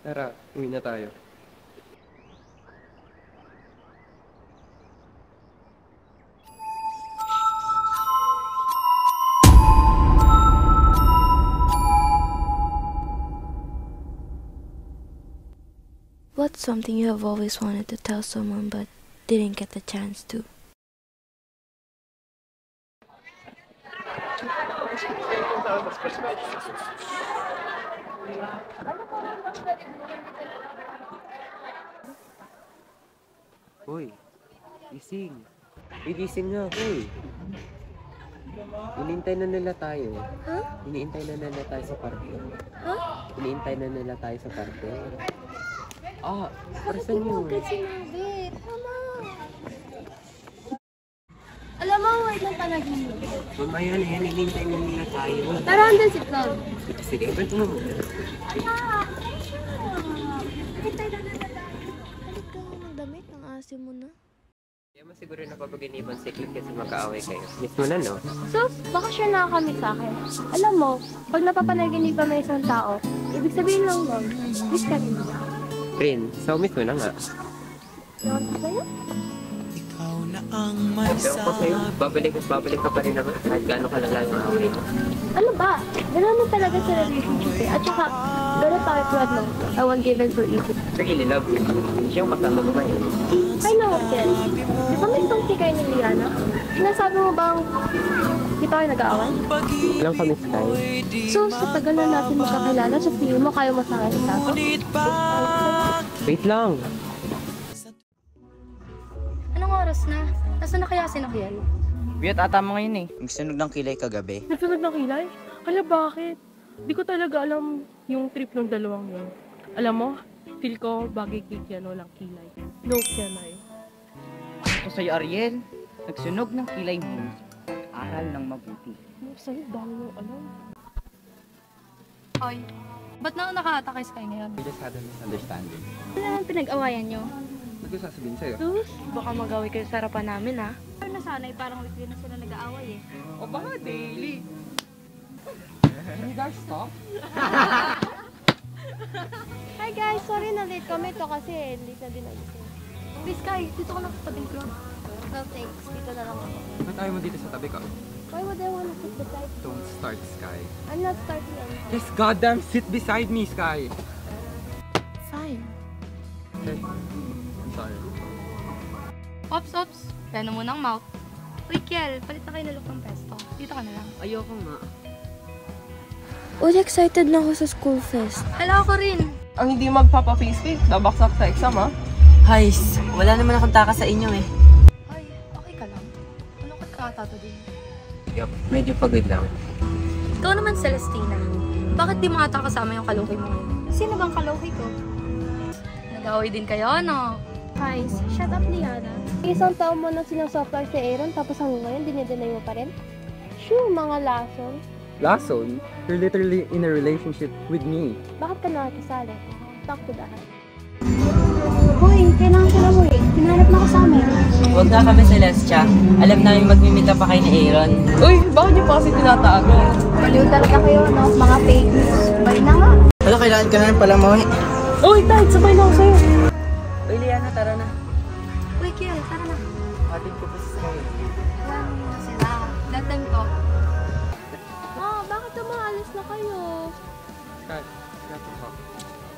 Tara, uwi na tayo. What's something you have always wanted to tell someone but didn't get the chance to? Uy, gising. Uy, gising na, uy. Iniintay na nila tayo. Huh? Iniintay na nila tayo sa parke. Huh? Iniintay na nila tayo sa parke. Ah, para sa Bakit mo inyo. agad sinabi? Tama. Alam mo, wait lang panaginip. Mamaya na yan, iniintay na nila tayo. Pero andun si Claude. Sige, ba't mo? Bakit tayo na nalala? Balik ka nga ng damit, ang asim mo na. Kaya mo siguro napapaginipan si Clint kasi magkaaway kayo. Miss mo na, no? Sus, baka share na kami sa akin. Alam mo, pag napapanaginipan may isang tao, ibig sabihin lang nun, miss ka rin niya. Rin, so miss mo na nga. Ewan ko sa'yo? Ewan ko sa'yo, babalik ka pa rin naman kahit gaano kalala yung away mo. Ano ba? Gano'n mo talaga sa relationship eh. At saka, gano'n tayo tulad ng I want given for easy. Really love you. Siya yung kasama mo ba yun? I know, Ken. Di ba may itong tikay ni Liana? Sinasabi mo bang di pa kayo nag-aaway? Ilang kami, Sky? So, sa tagal na natin magkakilala, sa tingin mo kaya mo sa akin itago? Wait lang. Anong oras na? Nasaan na kaya si Nakiel? Biyat ata mo ngayon eh. Ang sunog ng kilay kagabi. Nagsunod ng kilay? Kala bakit? Di ko talaga alam yung trip ng dalawang yun. Alam mo, feel ko bagay kay yan walang kilay. No kilay. Ako sa'yo, Ariel. Nagsunog ng kilay mo. Aral ng mabuti. Ano sa'yo, dami mo alam. Hoy, ba't na nakatakay sa kayo ngayon? We just had a misunderstanding. Ano naman pinag-awayan nyo? Ba't ko sasabihin sa'yo? Sus, baka mag-away kayo sa harapan namin ha. Pero nasanay, parang weekly na sila nag-aaway eh. O baka daily. Can you guys stop? Hi guys, sorry na late kami to kasi late na din nagising. Please Kai, dito ko lang sa tabing ko. Well, thanks. Dito na lang ako. Ba't ayaw mo dito sa tabi ko? Why would I wanna sit beside you? Don't start, Sky. I'm not starting anything. Just goddamn sit beside me, Sky! Fine. Okay. I'm sorry. Ops. Plano mo ng mouth. Uy, Kiel, palit na kayo na look ng pesto. Dito ka na lang. Ayoko nga. Uy, excited na ako sa school fest. Hala ako rin. Ang hindi magpapa-face cake, babaksak sa exam ha. Hays, wala naman akong taka sa inyo eh. Ay, okay ka lang. Malungkot ka ata din. Yup, medyo pagod lang. Ikaw naman, Celestina. Bakit di mo ata kasama yung kaloki mo ngayon? Sino bang kaloki ko? Nag-away din kayo, no? Guys, shut up, Liana. Isang taon mo na sinasoplar si Aaron tapos hanggang ngayon dinideny mo pa rin? Sure, mga lason. Lason, you're literally in a relationship with me. Bakit ka nakakisali? Talk to that. Hoy, kailangan ko na mo eh. Pinanap na ko sa amin. Huwag na kami, Celestia. Alam namin magmimita pa kayo ni Aaron. Uy, bakit niyo pa kasi tinatago? Baliw talaga kayo, no? Mga fake news. Bali na nga. Wala, kailangan ka na rin pala mo eh. Uy, Tide, sabay na ako sa'yo. Uy, Liana, tara na. Uy, Kiel, tara na. Atin ko pa si Sky. Alam na sila. Let them talk. Ah, bakit umaalis na kayo? Sky, got to talk.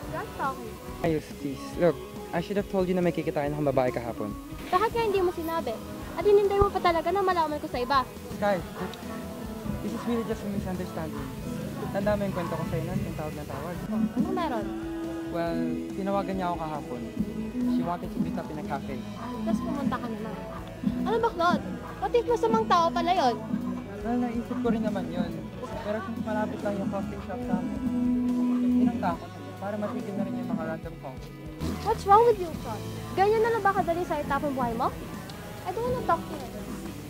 That's talking. Ayos, please. Look, I should have told you na may kikitain akong babae kahapon. Bakit kaya hindi mo sinabi? At hinintay mo pa talaga na malaman ko sa iba. Sky, this is really just a misunderstanding. Tanda mo yung kwento ko sa'yo nun, yung tawag na tawag. Ano meron? Well, tinawagan niya ako kahapon. She wanted to meet up in a cafe. Tapos pumunta ka naman. Ano ba, Claude? What if masamang tao pala yon? Well, naisip ko rin naman yun. Pero kung malapit lang yung coffee shop sa amin, inangta ko para matigil na rin yung mga random calls. What's wrong with you, Claude? Ganyan na lang ba kadali sa itapong buhay mo? I don't wanna talk to you.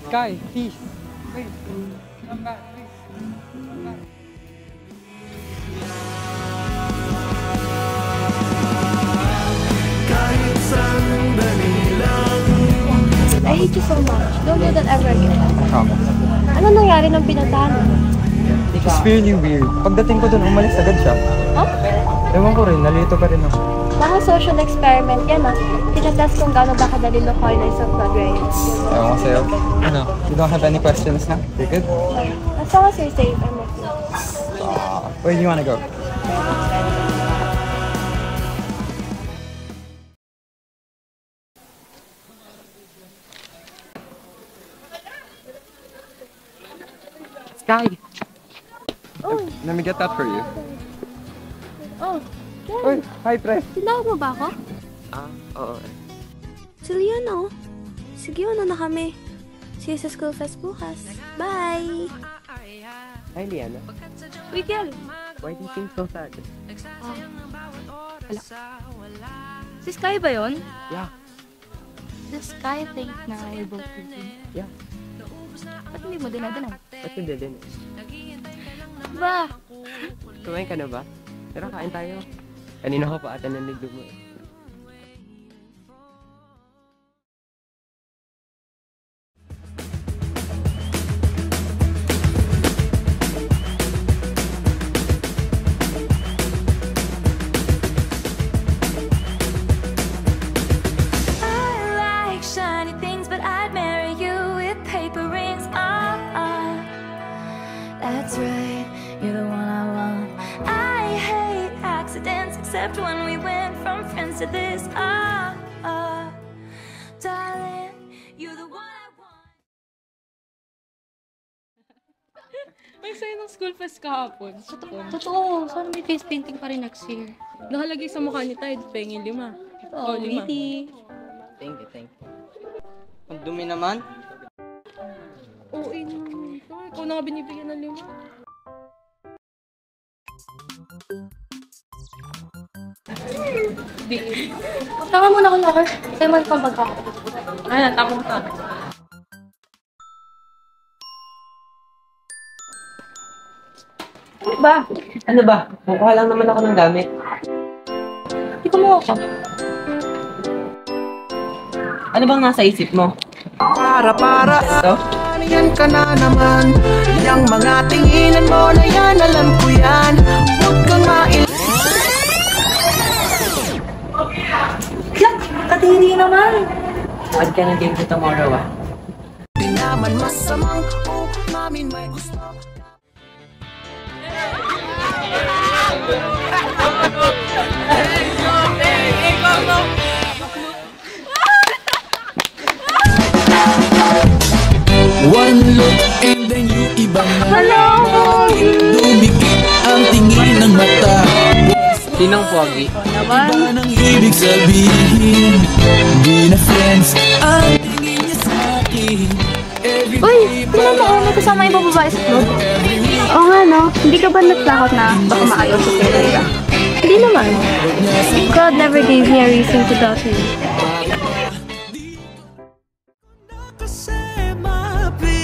Sky, please! Wait! Come back, please! Come back. I hate you so much. Don't do that ever again. I promise. Ano nangyari ng pinuntahan mo? It's really weird. Pagdating ko dun, umalis agad siya. Huh? Ewan ko rin, nalito pa rin ako. Baka social experiment yan ah. Tinatest kung gaano ba kadali localize ang blood rates. Ewan ko sa'yo. Ano, you don't have any questions na? You're good? As long as you're safe, I'm okay. Where do you wanna go? Sky! Let me get that for you. Oh, Uy, hi pre. tinawag mo ba ako? Oo. Si Leon, oh. Sige, ano na kami. See you sa school fest bukas. Bye! Hi, Liana. Uy, Kel. Why do you seem so sad? Si Sky ba yun? Yeah. Does Sky think na you're both cheating? Yeah. Ba't hindi mo dinadanan? Ba't hindi din? Ba? Kumain ka na ba? Tara, kain tayo. Kanina ko pa ata nanligo mo. I like shiny things, but I'd marry you with paper rings. That's right, you're the one I want. I hate accidents, except when we went from friends to this. Darling, you're the one I want. May sayo ng school fest kahapon. Totoo. Sana may face painting pa rin next year. Nakalagay sa mukha ni Tide, pengi 5. Oh, 5. really? Thank you. Ang dumi naman. Oo, ikaw na nga binibigyan ng 5. Tama muna ko na, Car. Tayo man pang baga. Ay, natapong ka. Ano ba? Kukuha lang naman ako ng gamit. Hindi ko mo ako. Ano bang nasa isip mo? Para Ito? yan ka na naman. Yang mga tinginan mo na yan, alam ko yan. Huwag kang Kadiri naman. Add ka ng game ko tomorrow ah. Di naman masamang mamin may gusto. One look and then you iba na. Dumikit ang tingin ng mata. Sinong pogi? Iba nang ibig sabihin. Di na friends ang tingin niya sa akin. Uy, tingnan mo, may kasama ibang babae sa club. Oo nga, no? Hindi ka ba natakot na baka maayos sa kailan ka? Hindi naman. God never gave me a reason to doubt him. Kasi mapigilan.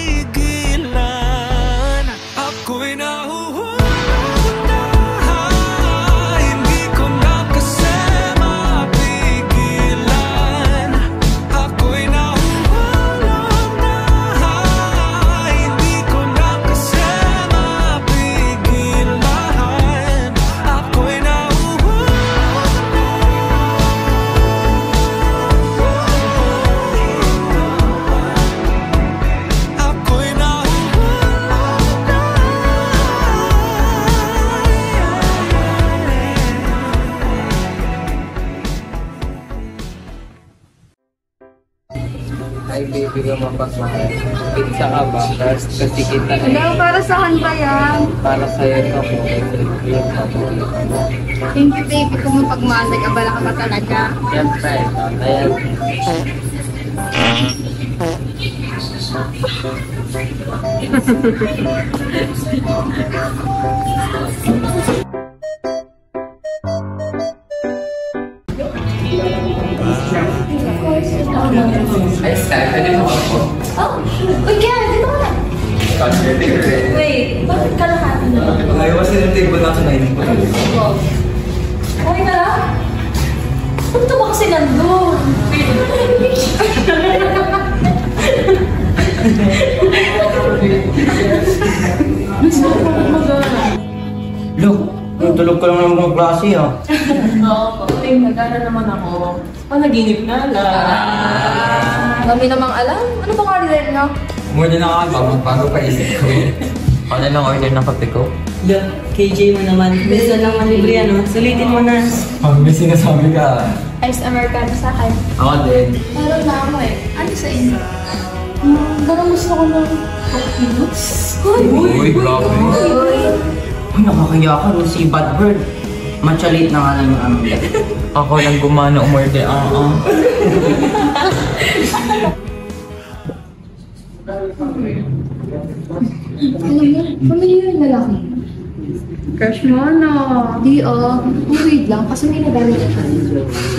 Ako'y nahuhulog na. Hindi ko na kasi mapigilan. Ako'y nahuhulog na. Hindi ko na kasi mapigilan. Ako'y nahuhulog Ako'y Ay, baby ko mapagmahal. Pizza ka ba? Kasi kita na Para saan ba yan? para sa'yo ito ko. Thank you, baby. Kung mapagmahal, nag-abala ka pa talaga. Siyempre, ayan. Ay, Sky, pwede mo ako. Uy, Kel, dito ka na. Wait, bakit kalahati na? Ngayon yung table na sa 9. Okay na lang? Punto ba kasi nandun? Look, Tutulog ka lang naman ng klase ah. Oo, patuloy, nag-aaral naman ako. Panaginip nga lang. Dami namang alam. Ano bang order nyo? Muna na ako, bago pa isip ko. Ano lang order ng kape ko? Yeah, KJ mo naman. Bisa lang ang libre ano. Sulitin mo na. May sinasabi ka. Ice Americano sa akin. Ako din. Meron na ako eh. Ano sa inyo? Parang gusto ko ng coffee notes. Uy, grabe. Uy, nakakaya ka no, si Bad Bird. Matcha late na nga lang yung ano. Ako lang gumana umorder. Familiar yung lalaki. Crush mo, no? Di, wait lang, kasi may nagalit siya.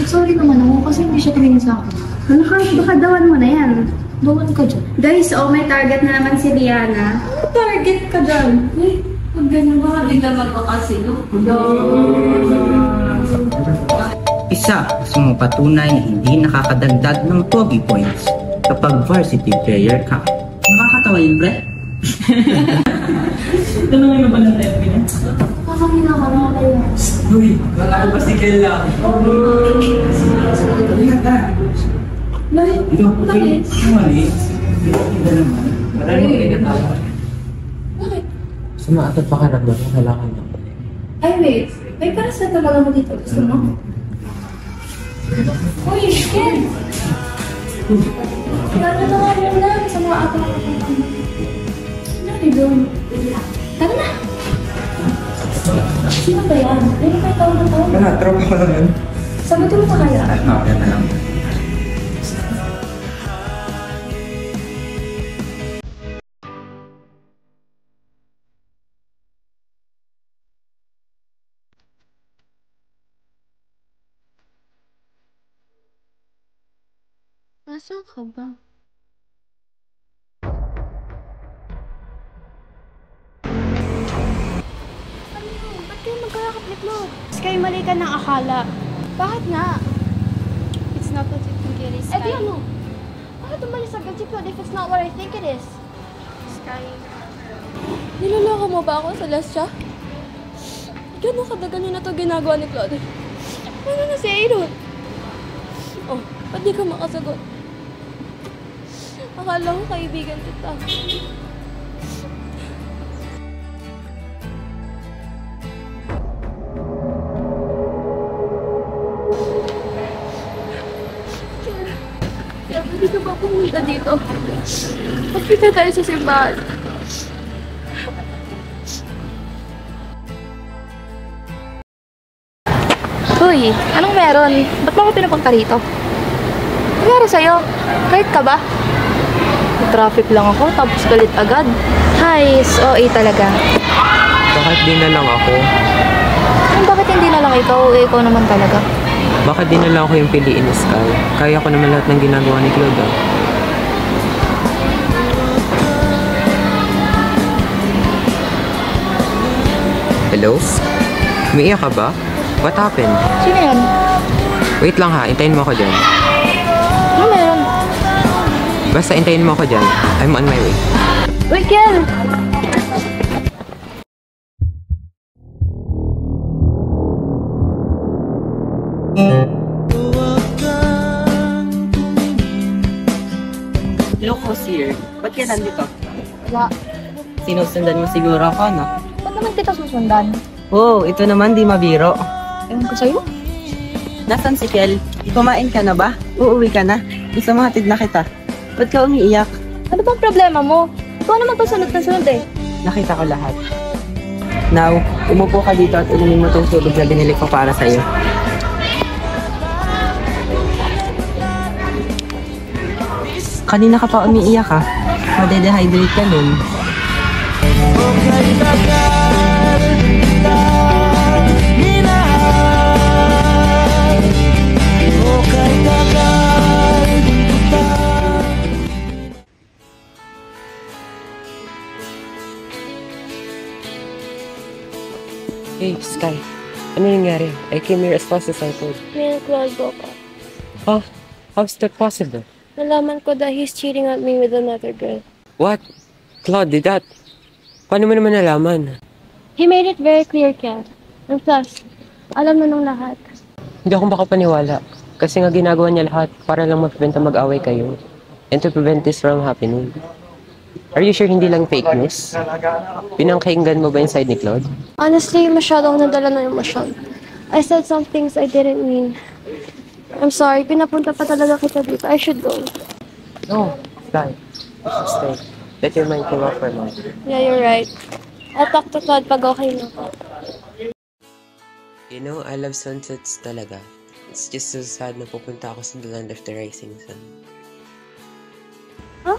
Sorry naman ako, kasi hindi siya tumingin sa akin. Ano ka? Baka dawan mo na yan. Dawan ka dyan. Guys, may target na naman si Liana. Target ka dyan. Eh, pag ganyan ba, hindi ka magkakasino. Isa, gusto mo patunay na hindi nakakadagdag ng pogi points kapag varsity player ka. Nakakatawa yun, pre? Tanungin mo ba ng tempo niya? Kakakina ka naman kayo. Uy, wala ko ba si Kela? Bakit? Mali. Hindi naman. Maraming pinagkatawa. Bakit? Sumaatod pa ka naman, kailangan mo. Ay, wait. May paracetamol lang mo dito. Gusto mo? Uy, Ken! Gano'n na nga yun lang. Sa mga ato na Nari doon. Tara na! Sino ba yan? Hindi kayo tawag na tawag. Wala, tropa ko lang yun. Sagutin mo pa kaya? Yan na lang. Nasaan ka ba? Ba't kayo magkakaplit mo? Sky, mali ka ng akala. Bakit nga? It's not what you think it is, Eh di Sky. ano? Bakit umalis agad si Claude if it's not what I think it is? Sky. Niloloko mo ba ako, Celestia? Gano'ng kadagal na ito ginagawa ni Claude? Ano na si Aaron? Oh, ba't di ka makasagot? Akala ko kaibigan kita. Kaya hindi ka ba pumunta dito? Magkita tayo sa simbahan. Uy, anong meron? Ba't mo ako pinapunta rito? Nangyari sa'yo? Kahit ka ba? Traffic lang ako, tapos galit agad. Hays, OA talaga. Bakit di na lang ako? Bakit hindi na lang ikaw? Ikaw naman talaga. Bakit di na lang ako yung piliin ni Sky? Kaya ko naman lahat ng ginagawa ni Claude. Hello? Umiiyak ka ba? What happened? Sino yan? Wait lang ha, intayin mo ako dyan. Ano meron? Basta intayin mo ako dyan. I'm on my way. Wait, Kel! Hello, Sir. Ba't ka nandito? Wala. Sinusundan mo siguro ako, no? Ba't naman kita susundan? Oh, ito naman di mabiro. Ewan ko sa'yo. Nasaan si Kel? Kumain ka na ba? Uuwi ka na? Gusto mo hatid na kita? Ba't ka umiiyak? Ano bang problema mo? Ikaw naman pasunod na sunod eh. Nakita ko lahat. Now, umupo ka dito at inumin mo tong tubig na binili ko para sa'yo. Kanina ka pa umiiyak ha? Made-dehydrate ka nun. Hey, Sky. Ano nangyari? I came here as fast as I could. May Claude ka. Huh? How's that possible? Nalaman ko that he's cheating on me with another girl. What? Claude did that? Paano mo naman nalaman? He made it very clear, Kel. And plus, alam na ng lahat. Hindi ako makapaniwala. Kasi nga ginagawa niya lahat para lang mag-prevent na mag-away kayo. And to prevent this from happening. Are you sure hindi lang fake news? Pinangkahinggan mo ba yung side ni Claude? Honestly, masyado akong nadala ng emosyon. I said some things I didn't mean. I'm sorry, pinapunta pa talaga kita dito. I should go. No, Sky. You should stay. Let your mind cool off for now. Yeah, you're right. I'll talk to Claude pag okay na. You know, I love sunsets talaga. It's just so sad na pupunta ako sa the land of the rising sun. Huh?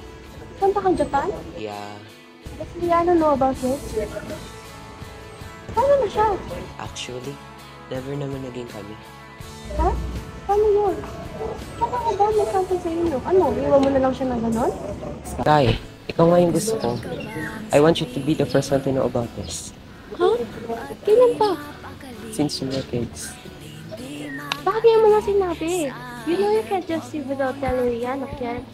Punta kang Japan? Yeah. Does Liana know about this? Paano na siya? Actually, never naman naging kami. Ha? Paano yun? Saka ka ba may something sa inyo? Ano, iwan mo na lang siya na gano'n? Sky, ikaw nga yung gusto ko. I want you to be the first one to know about this. Ha? Kailan pa? Since we were kids. Bakit ngayon mo na sinabi? You know you can't just live without telling Rihanna, Ken.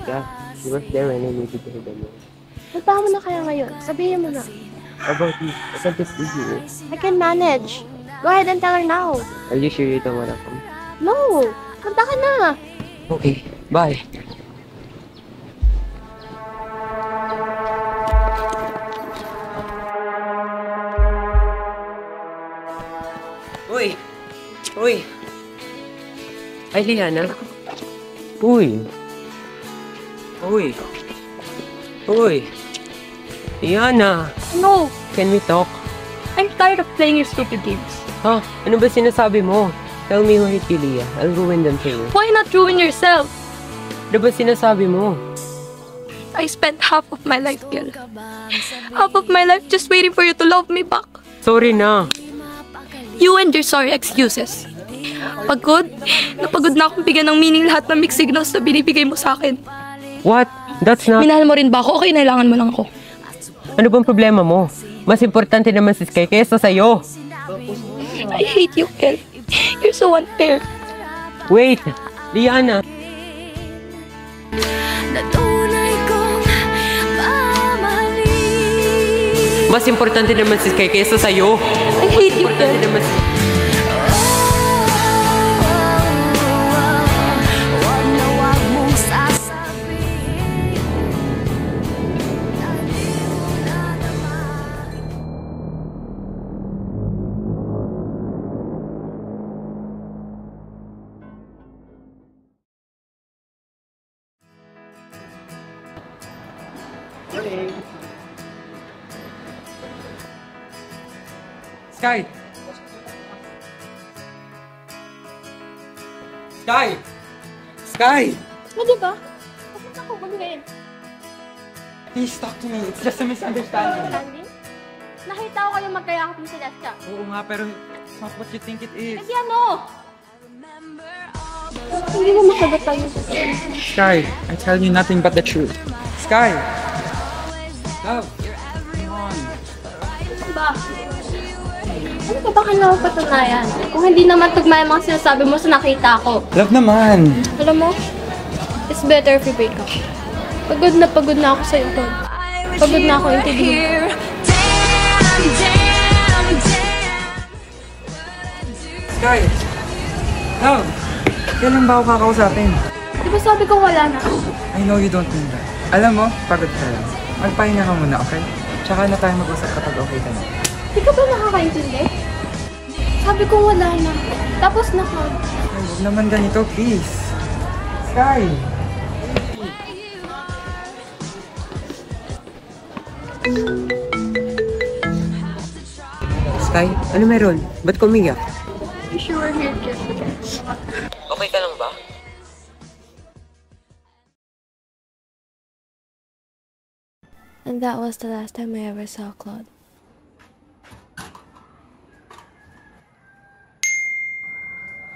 Yeah, you were there when I needed to hear the news. Punta mo na kaya ngayon. Sabihin mo na. How about you? I can't just leave you. I can manage. Go ahead and tell her now. Are you sure you don't wanna come? No! Punta ka na! Okay, bye. Uy! Uy! Ay, Liana. Uy! Uy! Uy! Liana! No! Can we talk? I'm tired of playing your stupid games. Ha? Ano ba sinasabi mo? Tell me who hit you, Leah. I'll ruin them for you. Why not ruin yourself? Ano ba sinasabi mo? I spent half of my life, girl. Half of my life just waiting for you to love me back. Sorry na. You and your sorry excuses. Pagod? Napagod na akong bigyan ng meaning lahat ng mixed signals na binibigay mo sa akin. What? That's not... Minahal mo rin ba ako o kailangan mo lang ako? Ano bang problema mo? Mas importante naman si Sky kaysa sa'yo. I hate you, Kel. You're so unfair. Wait! Liana! Mas importante naman si Sky kaysa sa'yo. I hate you, Kel. Sky! Sky! Sky! Hindi ba? Bakit ako magaling? Please talk to me. It's just a misunderstanding. Understanding? Nakita ko kayong magkayakap ni Celestia. Oo nga, pero it's not what you think it is. Hindi ano? Hindi mo masagot tayo. Sky, I tell you nothing but the truth. Sky! Love! Come on. Ano ba? Ano ba kailangan patunayan? Kung hindi naman tugma yung mga sinasabi mo sa nakita ko. Love naman! Alam mo, it's better if we break up. Pagod na ako sa'yo, Todd. Pagod na ako intindihin. Sky! Love! Kailan ba ako kakausapin? Di ba sabi ko wala na? I know you don't mean that. Alam mo, pagod ka lang. Magpahinga ka muna, okay? Tsaka na tayo mag-usap kapag okay ka na. Di ka ba nakakaintindi? Sabi ko wala na. Tapos na ka. Ay, huwag naman ganito, please. Sky! Sky, ano meron? Ba't kumiyak? You sure we're here, kid? Okay ka lang ba? And that was the last time I ever saw Claude.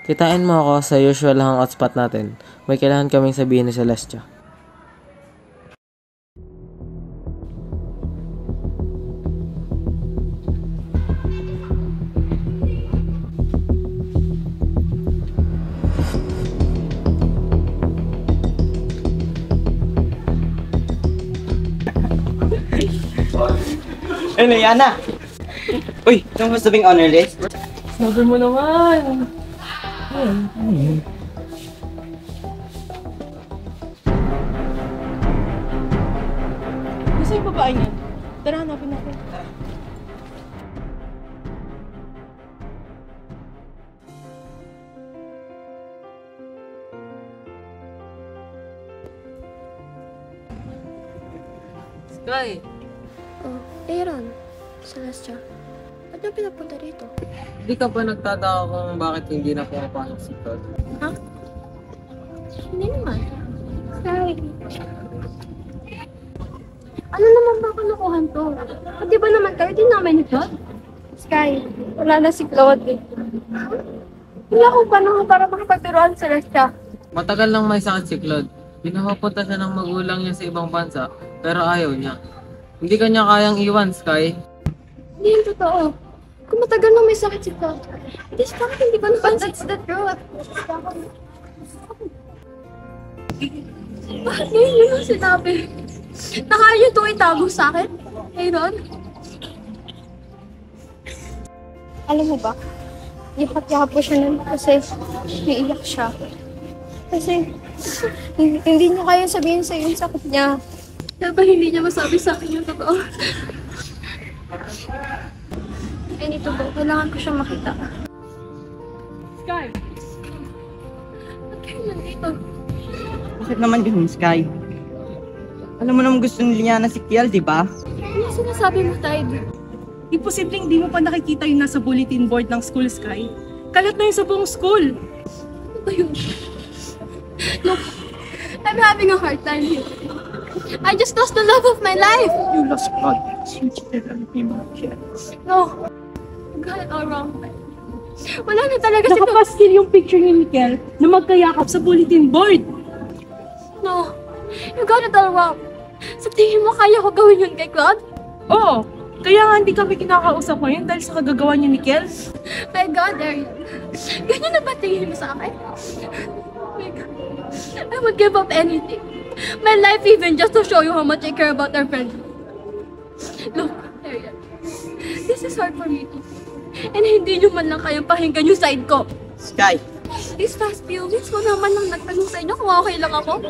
Kitain mo ako sa usual hangout spot natin. May kailangan kaming sabihin ni Celestia. Liana! Uy, yung gusto bing honor list? Sabi mo naman. Ayun. Gusto yung babae niya? Tara, hanapin natin. Sky! Oh, Aaron. Celestia. Ba't niyo pinapunta rito? Hindi ka ba nagtataka kung bakit hindi na pumapasok si Todd? Ha? Hindi naman. Sky. Ano naman ba kalukuhan to? At di ba naman kayo din namin ni Todd? Sky, wala na si Claude. Wala ko pa naman para makipagturuan sa Celestia. Matagal nang may sakit si Claude. Pinapapunta siya ng magulang niya sa ibang bansa, pero ayaw niya. Hindi ka niya kayang iwan, Sky. Hindi yung totoo. Kung matagal nang may sakit si Claude, bakit hindi ko napansin sa the truth? Bakit ngayon yun yung sinabi? Nakaya niyo itong itago sa akin? Aaron? Alam mo ba? Yakat-yakat po siya nun kasi naiiyak siya. Kasi hindi niya kaya sabihin sa yung sakit niya. Kaya ba hindi niya masabi sa akin yung totoo? I need to go. Kailangan ko siyang makita. Sky! Ba't kayo nandito? Bakit naman ganun, Sky? Alam mo naman gusto ni Liana si Kiel, di ba? Ano sinasabi mo, Tide? Imposibleng hindi mo pa nakikita yung nasa bulletin board ng school, Sky. Kalat na yun sa buong school. Ano ba yun? Look, I'm having a hard time here. I just lost the love of my life. You lost blood. You cheated on me, Kiel. No, you got it all wrong. Wala na talaga si Nakapaskil yung picture ni Kel na magkayakap sa bulletin board. No, you got it all wrong. Sa tingin mo kaya ko gawin yun kay Claude? Oo, kaya nga hindi kami kinakausap ngayon dahil sa kagagawa niya ni Kel. My God, Ariel. Ganyan na ba tingin mo sa akin? My God. I would give up anything. My life even just to show you how much I care about our friendship. Look, Ariel. This is hard for me too. And hindi nyo man lang kayang pakinggan yung side ko. Sky! These past few weeks ko naman lang nagtanong sa inyo kung okay lang ako.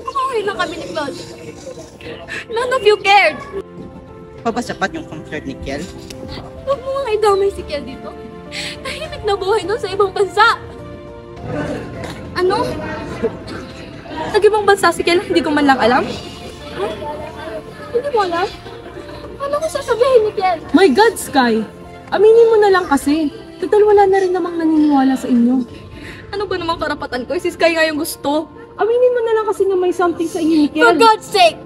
Kung okay lang kami ni Claude. None of you cared. Pa ba sapat yung comfort ni Kiel? Huwag mo nga idamay si Kiel dito. Tahimik na buhay doon sa ibang bansa. Ano? Nag-ibang bansa si Kiel, hindi ko man lang alam. Huh? Hindi mo alam? Ano ko sasabihin ni Kiel? My God, Sky! Aminin mo na lang kasi. Total wala na rin namang naniniwala sa inyo. Ano ba namang karapatan ko? Si Sky nga yung gusto. Aminin mo na lang kasi na may something sa inyo ni Kiel. For God's sake!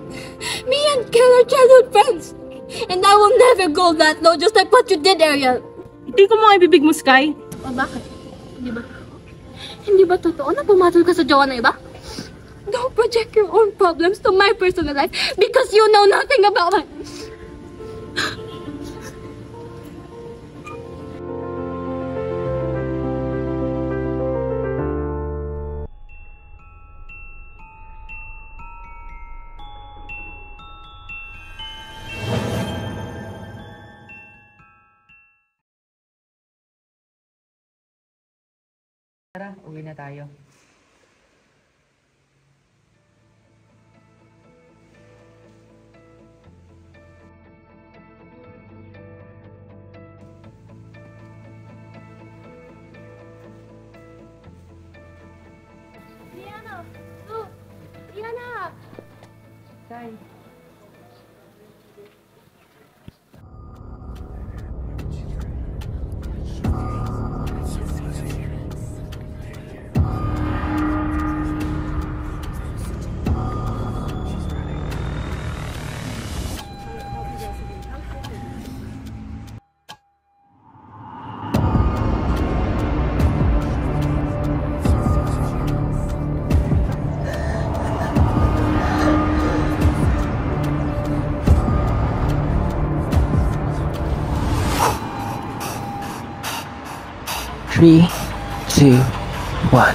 Me and Kiel are childhood friends! And I will never go that low just like what you did, Ariel! Hindi ko mga ibibig mo, Sky. O bakit? Hindi ba totoo na pumatol ka sa jowa na iba? Don't project your own problems to my personal life because you know nothing about it! Tara, uwi na tayo. Liana! Look! Liana! Tay. Three, two, one.